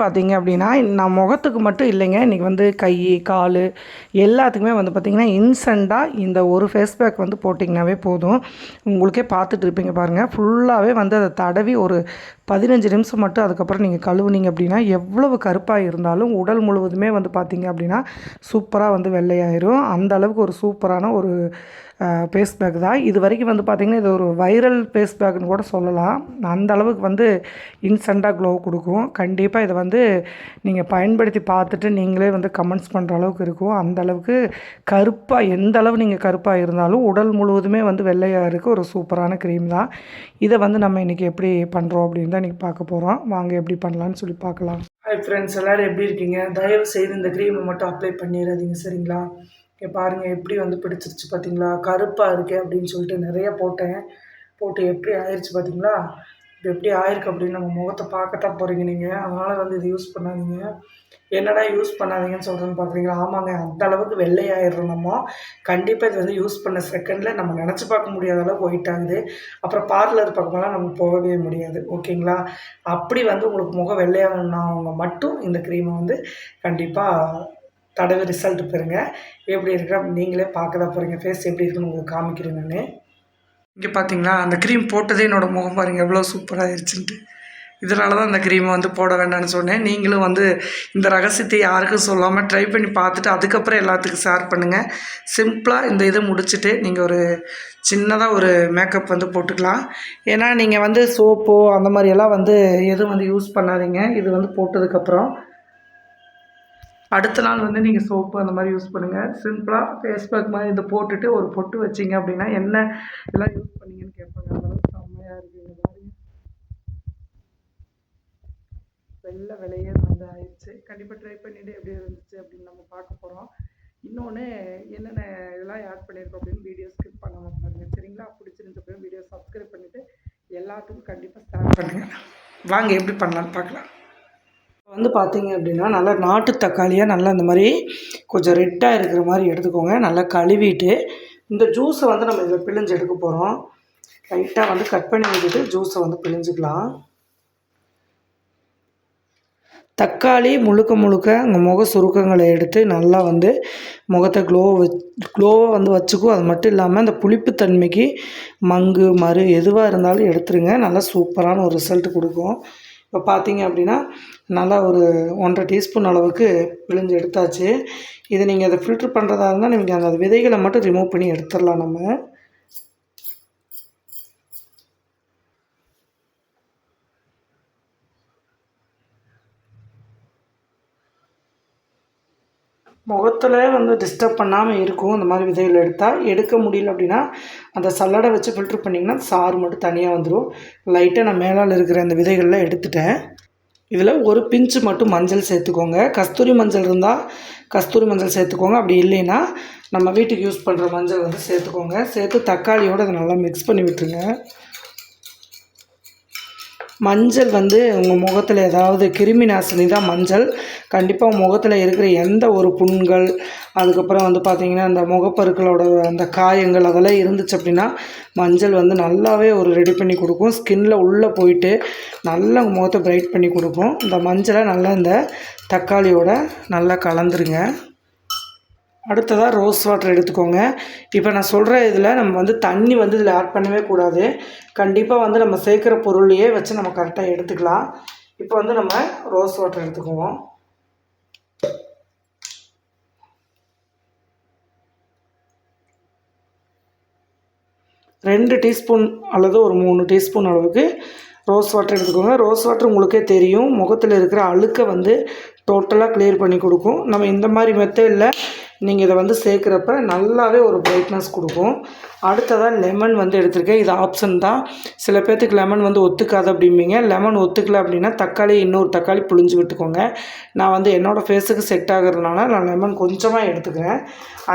பார்த்தீங்க அப்படின்னா, நான் முகத்துக்கு மட்டும் இல்லைங்க. இன்றைக்கி வந்து கை, காலு எல்லாத்துக்குமே வந்து பார்த்திங்கன்னா, இன்ஸ்டன்ட்டா இந்த ஒரு ஃபேஸ் பேக் வந்து போட்டிங்கனாவே போதும். உங்களுக்கே பார்த்துட்டு இருப்பீங்க பாருங்கள். ஃபுல்லாகவே வந்து அதை தடவி ஒரு 15 நிமிஷம் மட்டும் அதுக்கப்புறம் நீங்கள் கழுவுனீங்க அப்படின்னா, எவ்வளவு கருப்பாக இருந்தாலும் உடல் முழுவதுமே வந்து பார்த்திங்க அப்படின்னா, சூப்பராக வந்து வெள்ளையாயிரும். அந்த அளவுக்கு ஒரு சூப்பரான ஒரு ஃபேஸ் பேக் தான். இது வரைக்கும் வந்து பார்த்திங்கன்னா, இது ஒரு வைரல் ஃபேஸ் பேக்குன்னு கூட சொல்லலாம். அந்த அளவுக்கு வந்து இன்ஸ்டண்ட்டாக க்ளோ கொடுக்கும். கண்டிப்பாக இதை வந்து நீங்கள் பயன்படுத்தி பார்த்துட்டு நீங்களே வந்து கமெண்ட்ஸ் பண்ணுற அளவுக்கு இருக்கும். அந்த அளவுக்கு கருப்பாக எந்த அளவு நீங்கள் கருப்பாக இருந்தாலும் உடல் முழுவதுமே வந்து வெள்ளையாக இருக்க ஒரு சூப்பரான க்ரீம் தான். இதை வந்து நம்ம இன்றைக்கி எப்படி பண்ணுறோம் அப்படின்னு தான் இன்றைக்கி பார்க்க போகிறோம். வாங்க எப்படி பண்ணலான்னு சொல்லி பார்க்கலாம். ஹாய் ஃப்ரெண்ட்ஸ், எல்லோரும் எப்படி இருக்கீங்க? தயவு செய்து இந்த க்ரீமை மட்டும் அப்ளை பண்ணிடாதீங்க, சரிங்களா? இங்கே பாருங்கள் எப்படி வந்து பிடிச்சிருச்சு பார்த்தீங்களா? கருப்பாக இருக்கே அப்படின்னு சொல்லிட்டு நிறைய போட்டு எப்படி ஆயிடுச்சு பார்த்தீங்களா? இது எப்படி ஆயிருக்கு அப்படின்னு நம்ம முகத்தை பார்க்கத்தான் போகிறீங்க நீங்கள். அதனால் வந்து இது யூஸ் பண்ணாதீங்க. என்னடா யூஸ் பண்ணாதீங்கன்னு சொல்கிறேன்னு பார்க்குறீங்களா? ஆமாங்க, அந்த அளவுக்கு வெள்ளையாயிடுறோம் நம்ம. கண்டிப்பாக இது வந்து யூஸ் பண்ண செகண்டில் நம்ம நினச்சி பார்க்க முடியாத அளவுக்கு ஒயிட் ஆகுது. அப்புறம் பார்லர் பக்கமெல்லாம் நம்ம போகவே முடியாது. ஓகேங்களா? அப்படி வந்து உங்களுக்கு முகம் வெள்ளையாகணுன்னவங்க மட்டும் இந்த க்ரீமை வந்து கண்டிப்பாக தடவை ரிசல்ட் பெறுங்க. எப்படி இருக்கிற நீங்களே பார்க்க தான் போகிறீங்க. ஃபேஸ் எப்படி இருக்குன்னு உங்களுக்கு காமிக்கிறேன் நான். இங்கே பார்த்தீங்களா, அந்த க்ரீம் போட்டதே என்னோடய முகம் பாருங்கள் எவ்வளோ சூப்பராக ஆயிடுச்சுன்ட்டு. இதனால தான் அந்த க்ரீமை வந்து போட வேண்டாம்னு சொன்னேன். நீங்களும் வந்து இந்த ரகசியத்தை யாருக்கும் சொல்லாமல் ட்ரை பண்ணி பார்த்துட்டு அதுக்கப்புறம் எல்லாத்துக்கும் ஷேர் பண்ணுங்கள். சிம்பிளாக இந்த இதை முடிச்சுட்டு நீங்கள் ஒரு சின்னதாக ஒரு மேக்கப் வந்து போட்டுக்கலாம். ஏன்னா நீங்கள் வந்து சோப்போ அந்த மாதிரியெல்லாம் வந்து எதுவும் வந்து யூஸ் பண்ணாதீங்க. இது வந்து போட்டதுக்கப்புறம் அடுத்த நாள் வந்து நீங்கள் சோப்பு அந்த மாதிரி யூஸ் பண்ணுங்கள். சிம்பிளாக ஃபேஸ் பேக் மாதிரி இதை போட்டுட்டு ஒரு பொட்டு வச்சிங்க அப்படின்னா என்ன இதெல்லாம் யூஸ் பண்ணீங்கன்னு கேட்பாங்க. அந்தளவுக்கு செம்மையாக இருக்குங்க பாருங்க. விலையே வந்து ஆயிடுச்சு. கண்டிப்பாக ட்ரை பண்ணிவிட்டு எப்படி இருந்துச்சு அப்படின்னு நம்ம பார்க்க போகிறோம். இன்னொன்று என்னென்ன இதெல்லாம் ஆட் பண்ணியிருக்கோம் அப்படின்னு வீடியோ ஸ்கிப் பண்ணாமல் பாருங்கள், சரிங்களா? பிடிச்சிருந்த வீடியோ சப்ஸ்கிரைப் பண்ணிவிட்டு எல்லாத்துக்கும் கண்டிப்பாக ஸ்டார்ட் பண்ணுங்கள். வாங்க எப்படி பண்ணலான்னு பார்க்கலாம். வந்து பார்த்தீங்க அப்படின்னா, நல்லா நாட்டு தக்காளியாக நல்லா இந்த மாதிரி கொஞ்சம் ரெட்டாக இருக்கிற மாதிரி எடுத்துக்கோங்க. நல்லா கழுவிட்டு இந்த ஜூஸை வந்து நம்ம இதில் பிழிஞ்சு எடுக்க போகிறோம். லைட்டாக வந்து கட் பண்ணி விட்டுட்டு ஜூஸை வந்து பிழிஞ்சிக்கலாம். தக்காளி முழுக்க உங்கள் முக சுருக்கங்களை எடுத்து நல்லா வந்து முகத்தை க்ளோவாக வந்து வச்சுக்கும். அது மட்டும் இல்லாமல் அந்த புளிப்புத்தன்மைக்கு மங்கு மறு எதுவாக இருந்தாலும் எடுத்துருங்க. நல்லா சூப்பரான ஒரு ரிசல்ட் கொடுக்கும். இப்போ பார்த்தீங்க அப்படின்னா நல்லா ஒரு 1.5 டீஸ்பூன் அளவுக்கு பிழிஞ்சு எடுத்தாச்சு. இதை நீங்கள் அதை ஃபில்ட்ரு பண்ணுறதா இருந்தால் நீங்கள் அந்த விதைகளை மட்டும் ரிமூவ் பண்ணி எடுத்துடலாம் நம்ம. முகத்தில் வந்து டிஸ்டர்ப் பண்ணாமல் இருக்கும். இந்த மாதிரி விதைகள் எடுக்க முடியல அப்படின்னா அந்த சல்லடை வச்சு ஃபில்ட்ரு பண்ணிங்கன்னா சாறு மட்டும் தனியாக வந்துடும். லைட்டாக நான் மேலால் இருக்கிற அந்த விதைகள்லாம் எடுத்துட்டேன். இதில் ஒரு பிஞ்சு மட்டும் மஞ்சள் சேர்த்துக்கோங்க. கஸ்தூரி மஞ்சள் இருந்தால் கஸ்தூரி மஞ்சள் சேர்த்துக்கோங்க. அப்படி இல்லைன்னா நம்ம வீட்டுக்கு யூஸ் பண்ணுற மஞ்சள் வந்து சேர்த்துக்கோங்க. சேர்த்து தக்காளியோடு அதை நல்லா மிக்ஸ் பண்ணி விட்டுருங்க. மஞ்சள் வந்து உங்கள் முகத்தில் ஏதாவது கிருமி நாசினி தான் மஞ்சள். கண்டிப்பாக உங்கள் முகத்தில் இருக்கிற எந்த ஒரு புண்கள், அதுக்கப்புறம் வந்து பார்த்திங்கன்னா அந்த முகப்பருக்களோட அந்த காயங்கள் அதெல்லாம் இருந்துச்சு அப்படின்னா மஞ்சள் வந்து நல்லாவே ஒரு ரெடி பண்ணி கொடுக்கும். ஸ்கின்னில் உள்ளே போயிட்டு நல்லா உங்கள் முகத்தை பிரைட் பண்ணி கொடுக்கும். இந்த மஞ்சளை நல்லா இந்த தக்காளியோட நல்லா கலந்துருங்க. அடுத்ததாக ரோஸ் வாட்டர் எடுத்துக்கோங்க. இப்போ நான் சொல்கிற இதில் நம்ம வந்து தண்ணி வந்து இதில் ஆட் பண்ணவே கூடாது. கண்டிப்பாக வந்து நம்ம சேர்க்குற பொருளையே வச்சு நம்ம கரெக்டாக எடுத்துக்கலாம். இப்போ வந்து நம்ம ரோஸ் வாட்டர் எடுத்துக்குவோம். ரெண்டு டீஸ்பூன் அல்லது ஒரு 3 டீஸ்பூன் அளவுக்கு ரோஸ் வாட்டர் எடுத்துக்கோங்க. ரோஸ் வாட்டர் உங்களுக்கே தெரியும், முகத்தில் இருக்கிற அழுக்கை வந்து டோட்டலாக கிளியர் பண்ணி கொடுக்கும். நம்ம இந்த மாதிரி மெத்தடில் நீங்கள் இதை வந்து சேர்க்குறப்ப நல்லாவே ஒரு பிரைட்னஸ் கொடுக்கும். அடுத்ததாக லெமன் வந்து எடுத்திருக்கேன். இது ஆப்ஷன் தான். சில பேர்த்துக்கு லெமன் வந்து ஒத்துக்காது அப்படிம்பீங்க. லெமன் ஒத்துக்கலை அப்படின்னா இன்னொரு தக்காளி புழிஞ்சு விட்டுக்கோங்க. நான் வந்து என்னோடய ஃபேஸுக்கு செட் ஆகிறதுனால நான் லெமன் கொஞ்சமாக எடுத்துக்கிறேன்.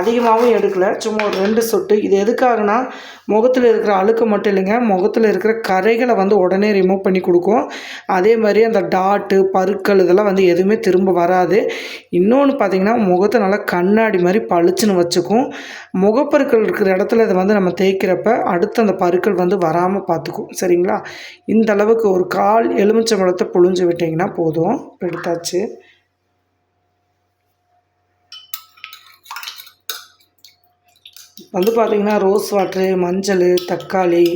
அதிகமாகவும் எடுக்கலை, சும்மா ஒரு 2 சொட்டு. இது எதுக்காகனா முகத்தில் இருக்கிற அழுக்கு மட்டும் இல்லைங்க, முகத்தில் இருக்கிற கரைகளை வந்து உடனே ரிமூவ் பண்ணி கொடுக்கும். அதே மாதிரி அந்த டாட்டு பருக்கள் இதெல்லாம் வந்து எதுவுமே திரும்ப வராது. இன்னொன்று பார்த்திங்கன்னா முகத்தை நல்லா கண்ணாடி மாதிரி பளிச்சுன்னு வச்சுக்கும். முகப்பருக்கள் இருக்கிற இடத்துல இதை வந்து வந்து நம்ம தேய்க்கிறப்ப அடுத்து அந்த பருக்கள் வந்து வராமல் பார்த்துக்கும். சரிங்களா? இந்த அளவுக்கு ஒரு 1/4 எலுமிச்சம்பழத்த புழிஞ்சு விட்டிங்கன்னா போதும். எடுத்தாச்சு. வந்து பார்த்திங்கன்னா ரோஸ் வாட்ரு, மஞ்சள், தக்காளி,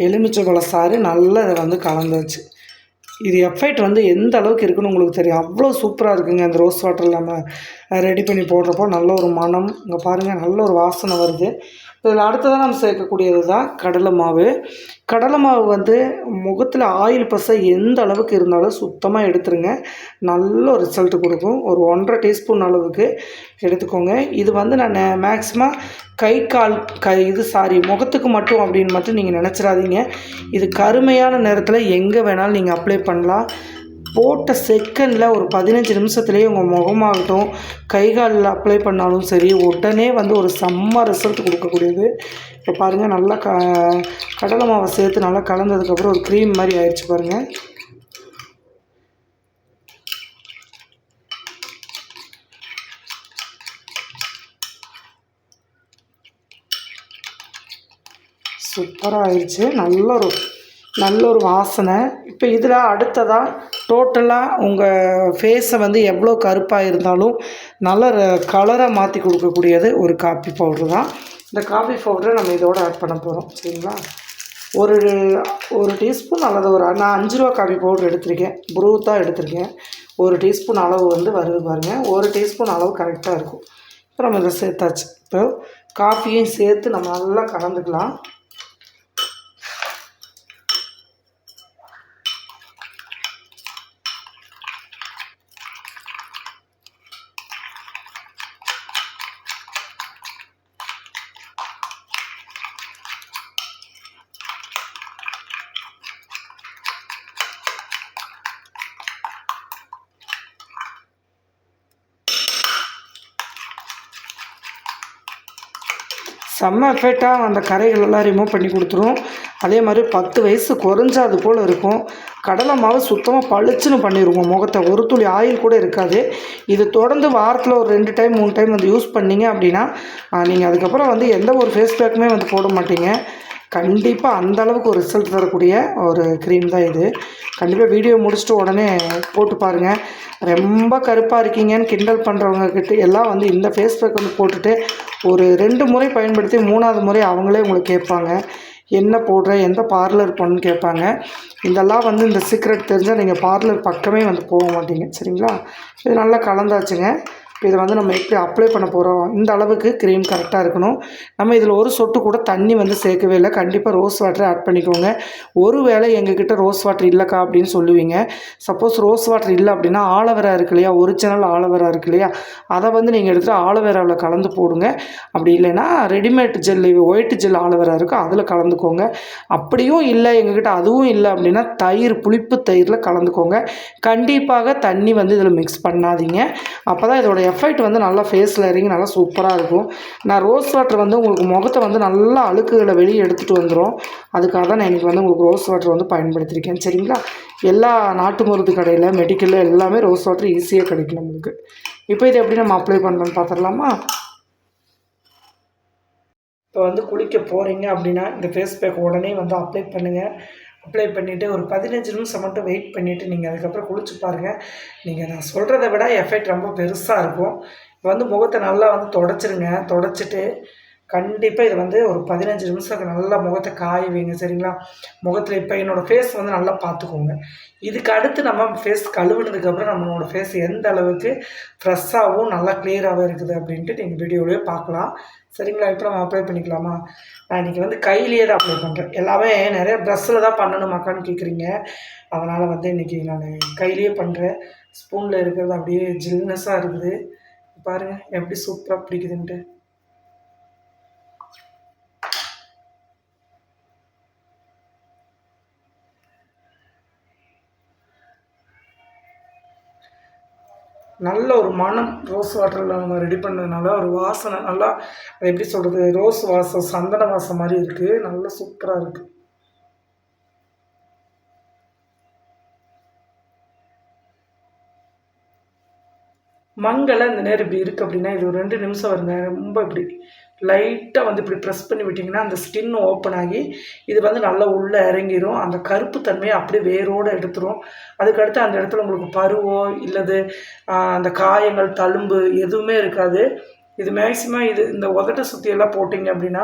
எலுமிச்சம்பழ சாறு நல்லா இதை வந்து கலந்தாச்சு. இது எஃபெக்ட் வந்து எந்த அளவுக்கு இருக்குன்னு உங்களுக்கு தெரியும். அவ்வளோ சூப்பராக இருக்குங்க. அந்த ரோஸ் வாட்டர் நம்ம ரெடி பண்ணி போடுறப்போ நல்ல ஒரு மனம். இங்கே பாருங்கள், நல்ல ஒரு வாசனை வருது. இதில் அடுத்ததாக நம்ம சேர்க்கக்கூடியது தான் கடலை மாவு. கடலை மாவு வந்து முகத்தில் ஆயில் பசை எந்த அளவுக்கு இருந்தாலும் சுத்தமாக எடுத்துருங்க. நல்ல ஒரு ரிசல்ட் கொடுக்கும். ஒரு 1½ டீஸ்பூன் அளவுக்கு எடுத்துக்கோங்க. இது வந்து நான் மேக்ஸிமம் கை கால் முகத்துக்கு மட்டும் அப்படின்னு மட்டும் நீங்கள் நினச்சிடாதீங்க. இது கருமையான நேரத்தில் எங்கே வேணாலும் நீங்கள் அப்ளை பண்ணலாம். போட்ட செகண்டில் ஒரு 15 நிமிஷத்துலேயே உங்கள் முகமாகட்டும், கை காலில் அப்ளை பண்ணாலும் சரி, உடனே வந்து ஒரு செம்ம ரிசல்ட் கொடுக்கக்கூடியது. இப்போ பாருங்கள், நல்லா கடலை மாவை சேர்த்து நல்லா கலந்ததுக்கப்புறம் ஒரு க்ரீம் மாதிரி ஆயிடுச்சு பாருங்கள். சூப்பராக ஆயிடுச்சு. நல்ல ஒரு வாசனை. இப்போ இதில் அடுத்ததாக டோட்டலாக உங்கள் ஃபேஸை வந்து எவ்வளோ கருப்பாக இருந்தாலும் நல்ல கலரை மாற்றி கொடுக்கக்கூடியது ஒரு காப்பி பவுட்ரு தான். இந்த காப்பி பவுடரை நம்ம இதோடு ஆட் பண்ண போகிறோம். சரிங்களா? ஒரு டீஸ்பூன் அல்லது நான் 5 ரூபா காப்பி பவுட்ரு எடுத்திருக்கேன். ப்ரூத்தாக எடுத்திருக்கேன். 1 டீஸ்பூன் அளவு வந்து வருது பாருங்கள். 1 டீஸ்பூன் அளவு கரெக்டாக இருக்கும். இப்போ நம்ம இதை சேர்த்தாச்சு. இப்போ காஃபியும் சேர்த்து நம்ம நல்லா கலந்துக்கலாம். செம்ம எஃபெக்டாக அந்த கரைகளெல்லாம் ரிமூவ் பண்ணி கொடுத்துரும். அதே மாதிரி 10 வயசு குறைஞ்சா அது போல் இருக்கும். கடலை மாவு சுத்தமாக பளிச்சுன்னு பண்ணிடுவோம் முகத்தை. ஒரு துளி ஆயில் கூட இருக்காது. இது தொடர்ந்து வாரத்தில் ஒரு 2 டைம் 3 டைம் வந்து யூஸ் பண்ணிங்க அப்படின்னா நீங்கள் அதுக்கப்புறம் வந்து எந்த ஒரு ஃபேஸ் பேக்குமே வந்து போட மாட்டீங்க. கண்டிப்பாக அந்த அளவுக்கு ஒரு ரிசல்ட் தரக்கூடிய ஒரு க்ரீம் தான் இது. கண்டிப்பாக வீடியோ முடிச்சுட்டு உடனே போட்டு பாருங்கள். ரொம்ப கருப்பாக இருக்கீங்கன்னு கிண்டல் பண்ணுறவங்கக்கிட்ட எல்லாம் வந்து இந்த ஃபேஸ் பேக் வந்து போட்டுட்டு ஒரு 2 முறை பயன்படுத்தி 3ஆவது முறை அவங்களே உங்களுக்கு கேட்பாங்க, என்ன போடுற, எந்த பார்லர் போகணுன்னு கேட்பாங்க. இதெல்லாம் வந்து இந்த சீக்ரெட் தெரிஞ்சால் நீங்கள் பார்லர் பக்கமே வந்து போக மாட்டீங்க. சரிங்களா? இது நல்லா கலந்தாச்சுங்க. இப்போ இதை வந்து நம்ம எப்படி அப்ளை பண்ண போகிறோம். இந்த அளவுக்கு க்ரீம் கரெக்டாக இருக்கணும். நம்ம இதில் ஒரு சொட்டு கூட தண்ணி வந்து சேர்க்கவே இல்லை. கண்டிப்பாக ரோஸ் வாட்டரை ஆட் பண்ணிக்கோங்க. ஒரு வேளை எங்ககிட்ட ரோஸ் வாட்டர் இல்லைக்கா அப்படின்னு சொல்லுவீங்க. சப்போஸ் ரோஸ் வாட்டர் இல்லை அப்படின்னா ஆலோவேரா இருக்கு இல்லையா, ஒரிஜினல் ஆலோவேரா இருக்கு இல்லையா, அதை வந்து நீங்கள் எடுத்துகிட்டு ஆலோவேராவில் கலந்து போடுங்க. அப்படி இல்லைன்னா readymade gel, white gel aloe vera இருக்குது, அதில் கலந்துக்கோங்க. அப்படியும் இல்லை எங்ககிட்ட அதுவும் இல்லை அப்படின்னா புளிப்பு தயிரில் கலந்துக்கோங்க. கண்டிப்பாக தண்ணி வந்து இதில் மிக்ஸ் பண்ணாதீங்க. அப்போ தான் இதோட எஃபெக்ட் வந்து நல்லா ஃபேஸில் இறங்கி நல்லா சூப்பராக இருக்கும். நான் ரோஸ் வாட்டர் வந்து உங்களுக்கு முகத்தை வந்து நல்லா அழுக்குகளை வெளியே எடுத்துகிட்டு வந்துடும். அதுக்காக தான் நான் இன்றைக்கி வந்து உங்களுக்கு ரோஸ் வாட்டர் வந்து பயன்படுத்தியிருக்கேன். சரிங்களா? எல்லா நாட்டு மருந்து கடையில், மெடிக்கலில் எல்லாமே ரோஸ் வாட்டர் ஈஸியாக கிடைக்கும் நம்மளுக்கு. இப்போ இதை எப்படி நம்ம அப்ளை பண்ணுறோன்னு பார்த்துடலாமா? இப்போ வந்து குளிக்க போகிறீங்க அப்படின்னா இந்த ஃபேஸ் பேக் உடனே வந்து அப்ளை பண்ணுங்கள். அப்ளை பண்ணிவிட்டு ஒரு 15 நிமிஷம் மட்டும் வெயிட் பண்ணிவிட்டு நீங்கள் அதுக்கப்புறம் குளிச்சு பாருங்கள். நீங்கள் நான் சொல்கிறத விட எஃபெக்ட் ரொம்ப பெருசாக இருக்கும். இப்போ வந்து முகத்தை நல்லா வந்து தொடச்சிருங்க. தொடச்சிட்டு கண்டிப்பாக இது வந்து ஒரு 15 நிமிஷத்துக்கு நல்லா முகத்தை காய வைங்க. சரிங்களா? முகத்தில் இப்போ என்னோடய ஃபேஸ் வந்து நல்லா பார்த்துக்கோங்க. இதுக்கு அடுத்து நம்ம ஃபேஸ் கழுவுனதுக்கப்புறம் நம்மளோட ஃபேஸ் எந்த அளவுக்கு ஃப்ரெஷ்ஷாகவும் நல்லா கிளியராகவும் இருக்குது அப்படின்ட்டு நீங்கள் வீடியோவிலே பார்க்கலாம். சரிங்களா? இப்போ நம்ம அப்ளை பண்ணிக்கலாமா? நான் இன்றைக்கி வந்து கையிலேயே தான் அப்ளை பண்ணுறேன். எல்லாமே நிறைய ப்ரஷ்ஷில் தான் பண்ணணுமாக்கான்னு கேட்குறீங்க. அதனால் வந்து இன்றைக்கி நான் கையிலேயே பண்ணுறேன். ஸ்பூனில் இருக்கிறது அப்படியே ஜில்னஸாக இருக்குது. பாருங்கள் எப்படி சூப்பராக பிடிக்குதுன்ட்டு. நல்ல ஒரு மனம் ரோஸ் வாட்டரில் நம்ம ரெடி பண்ணதுனால ஒரு வாசனை நல்லா, அது எப்படி சொல்கிறது, ரோஸ் வாசம், சந்தன வாசம் மாதிரி இருக்குது. நல்லா சூப்பராக இருக்குது. மங்கலை இந்த நேரம் இப்படி இருக்குது அப்படின்னா இது ஒரு 2 நிமிஷம் வருங்க. ரொம்ப இப்படி லைட்டாக வந்து இப்படி ப்ரெஸ் பண்ணி விட்டிங்கன்னா அந்த ஸ்கின் ஓப்பன் ஆகி இது வந்து நல்லா உள்ளே இறங்கிரும். அந்த கருப்பு தன்மையை அப்படியே வேரோடு எடுத்துரும். அதுக்கடுத்து அந்த இடத்துல உங்களுக்கு பருவோ இல்லது அந்த காயங்கள், தழும்பு எதுவுமே இருக்காது. இது மேக்ஸிமம் இந்த உதட்ட சுத்தியெல்லாம் போட்டிங்க அப்படின்னா,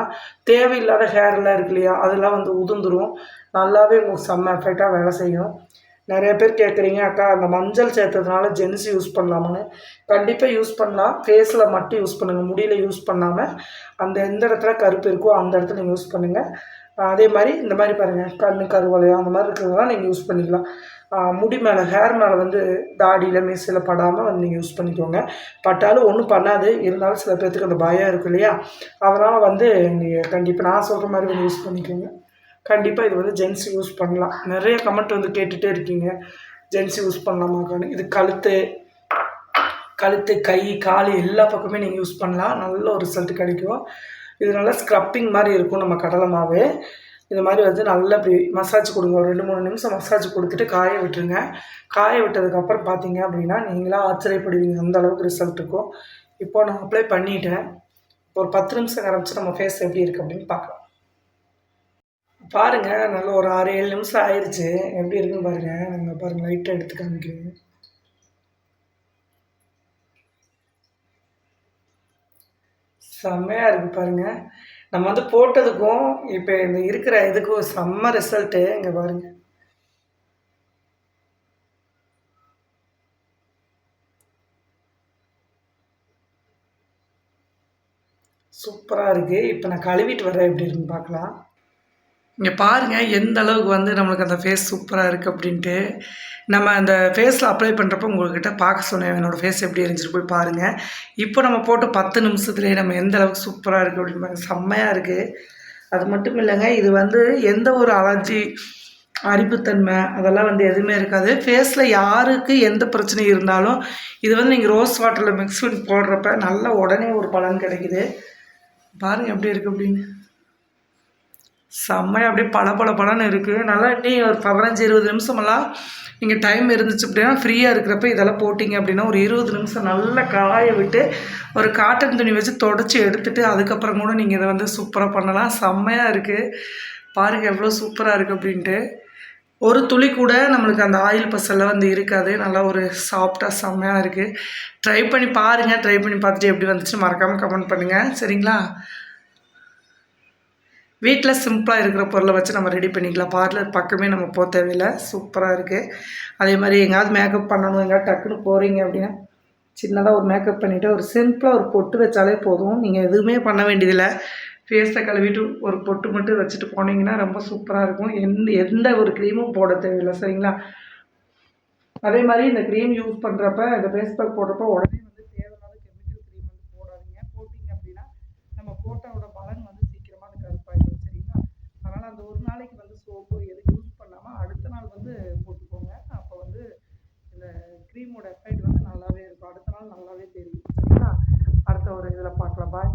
தேவையில்லாத ஹேர்லாம் இருக்கு இல்லையா? அதெல்லாம் வந்து உதிர்ந்துரும். நல்லாவே உங்களுக்கு செம்ம எஃபெக்டாக வேலை செய்யும். நிறைய பேர் கேட்குறீங்க, அக்கா அந்த மஞ்சள் சேர்த்ததுனால ஜென்ஸ் யூஸ் பண்ணலாமான்னு? கண்டிப்பாக யூஸ் பண்ணலாம். ஃபேஸில் மட்டும் யூஸ் பண்ணுங்கள். முடியல யூஸ் பண்ணாமல் அந்த எந்த இடத்துல கருப்பு இருக்கோ அந்த இடத்துல நீங்கள் யூஸ் பண்ணுங்கள். அதே மாதிரி இந்த மாதிரி பாருங்கள், கண்ணு கருவளையம் அந்த மாதிரி இருக்கிறதெல்லாம் நீங்கள் யூஸ் பண்ணிக்கலாம். முடி மேலே ஹேர் மேலே வந்து தாடியில் மீசையில் படாமல் வந்து நீங்கள் யூஸ் பண்ணிக்கோங்க. பட்டாலும் ஒன்றும் பண்ணாது. இருந்தாலும் சில பேர்த்துக்கு அந்த பயம் இருக்கும் இல்லையா? அதனால் வந்து நீங்கள் கண்டிப்பாக நான் சொல்கிற மாதிரி வந்து யூஸ் பண்ணிக்கோங்க. கண்டிப்பாக இது வந்து ஜென்ஸ் யூஸ் பண்ணலாம். நிறைய கமெண்ட் வந்து கேட்டுகிட்டே இருக்கீங்க, ஜென்ஸ் யூஸ் பண்ணலாமாக்கான்னு. இது கழுத்து, கை, கால் எல்லா பக்கமே நீங்கள் யூஸ் பண்ணலாம். நல்ல ஒரு ரிசல்ட் கிடைக்கும். இது நல்லா ஸ்க்ரப்பிங் மாதிரி இருக்கும். நம்ம கடலை மாவு இது மாதிரி வந்து நல்லா இப்படி மசாஜ் கொடுங்க. ஒரு 2-3 நிமிஷம் மசாஜ் கொடுத்துட்டு காய விட்டுருங்க. காய விட்டதுக்கப்புறம் பார்த்தீங்க அப்படின்னா நீங்களாம் ஆச்சரியப்படுவீங்க, அந்த அளவுக்கு ரிசல்ட் இருக்கும். இப்போது நான் அப்ளை பண்ணிட்டேன். ஒரு 10 நிமிஷம் ஆரம்பிச்சு நம்ம ஃபேஸ் எப்படி இருக்குது அப்படின்னு பார்க்கலாம். பாருங்கள், நல்ல ஒரு 6-7 நிமிஷம் ஆயிடுச்சு. எப்படி இருக்குன்னு பாருங்கள். நம்ம பாருங்கள், லைட்டாக எடுத்து காமிக்கிறேன். செம்மையாக இருக்குது பாருங்கள். நம்ம வந்து போட்டதுக்கும் இப்போ இந்த இருக்கிற இதுக்கும் செம்ம ரிசல்ட்டு. இங்கே பாருங்கள். சூப்பராக இருக்குது. இப்போ நான் கழுவிட்டு வரேன், எப்படி இருக்குன்னு பார்க்கலாம். இங்கே பாருங்கள் எந்த அளவுக்கு வந்து நம்மளுக்கு அந்த ஃபேஸ் சூப்பராக இருக்குது அப்படின்ட்டு. நம்ம அந்த ஃபேஸில் அப்ளை பண்ணுறப்போ உங்கள்கிட்ட பார்க்க சொன்னேன், என்னோடய ஃபேஸ் எப்படி இருந்துச்சுட்டு போய் பாருங்கள். இப்போ நம்ம போட்டு 10 நிமிஷத்துலேயே நம்ம எந்த அளவுக்கு சூப்பராக இருக்குது அப்படின்னு பாருங்கள். செம்மையாக இருக்குது. அது மட்டும் இல்லைங்க, இது வந்து எந்த ஒரு அலர்ஜி, அரிப்புத்தன்மை அதெல்லாம் வந்து எதுவுமே இருக்காது. ஃபேஸில் யாருக்கு எந்த பிரச்சனை இருந்தாலும் இது வந்து நீங்கள் ரோஸ் வாட்டரில் மிக்ஸ் பண்ணி போடுறப்ப நல்ல உடனே ஒரு பலன் கிடைக்குது. பாருங்கள் எப்படி இருக்குது அப்படின்னு. செம்மையாக அப்படியே பளபளன்னு இருக்குது. நல்லா நீ ஒரு 15-20 நிமிஷமெல்லாம் நீங்கள் டைம் இருந்துச்சு அப்படின்னா ஃப்ரீயாக இருக்கிறப்ப இதெல்லாம் போட்டிங்க அப்படின்னா ஒரு 20 நிமிஷம் நல்லா காய விட்டு ஒரு காட்டன் துணி வச்சு தொடச்சி எடுத்துகிட்டு அதுக்கப்புறம் கூட நீங்கள் இதை வந்து சூப்பராக பண்ணலாம். செம்மையாக இருக்குது. பாருங்கள் எவ்வளோ சூப்பராக இருக்குது அப்படின்ட்டு. ஒரு துளி கூட நம்மளுக்கு அந்த ஆயில் பசெல்லாம் வந்து இருக்காது. நல்லா ஒரு சாஃப்டாக செம்மையாக இருக்குது. ட்ரை பண்ணி பாருங்கள். ட்ரை பண்ணி பார்த்துட்டு எப்படி வந்துச்சுன்னு மறக்காமல் கமெண்ட் பண்ணுங்கள். சரிங்களா? வீட்டில் சிம்பிளாக இருக்கிற பொருளை வச்சு நம்ம ரெடி பண்ணிக்கலாம். பார்லர் பக்கமே நம்ம போக தேவையில்லை. சூப்பராக இருக்குது. அதே மாதிரி எங்கேயாவது மேக்கப் பண்ணணும், எங்கேயாவது டக்குன்னு போகிறீங்க அப்படின்னா சின்னதாக ஒரு மேக்கப் பண்ணிவிட்டு ஒரு சிம்பிளாக ஒரு பொட்டு வச்சாலே போதும். நீங்கள் எதுவுமே பண்ண வேண்டியதில்லை. ஃபேஸை கழுவிட்டு ஒரு பொட்டு மட்டும் வச்சுட்டு போனீங்கன்னா ரொம்ப சூப்பராக இருக்கும். எந்த ஒரு க்ரீமும் போட தேவையில்லை. சரிங்களா? அதே மாதிரி இந்த க்ரீம் யூஸ் பண்ணுறப்ப இந்த ஃபேஸ் பேக் போடுறப்ப உடனே வந்து தேவையில்லாத கெமிக்கல் க்ரீம் வந்து போடாதீங்க. போட்டிங்க அப்படின்னா நம்ம போட்டோட பலன் வந்து சீக்கிரமாக அது கருப்பாயிடும். சரிங்களா? அதனால் அந்த ஒரு நாளைக்கு வந்து சோப்பு எதுவும் யூஸ் பண்ணாமல் அடுத்த நாள் வந்து போட்டுக்கோங்க. அப்போ வந்து இந்த க்ரீமோட எஃபெக்ட் வந்து நல்லாவே இருக்கும். அடுத்த நாள் நல்லாவே தெரியும். சரிங்களா? அடுத்த ஒரு இதில் பார்க்கலாம். பாய்.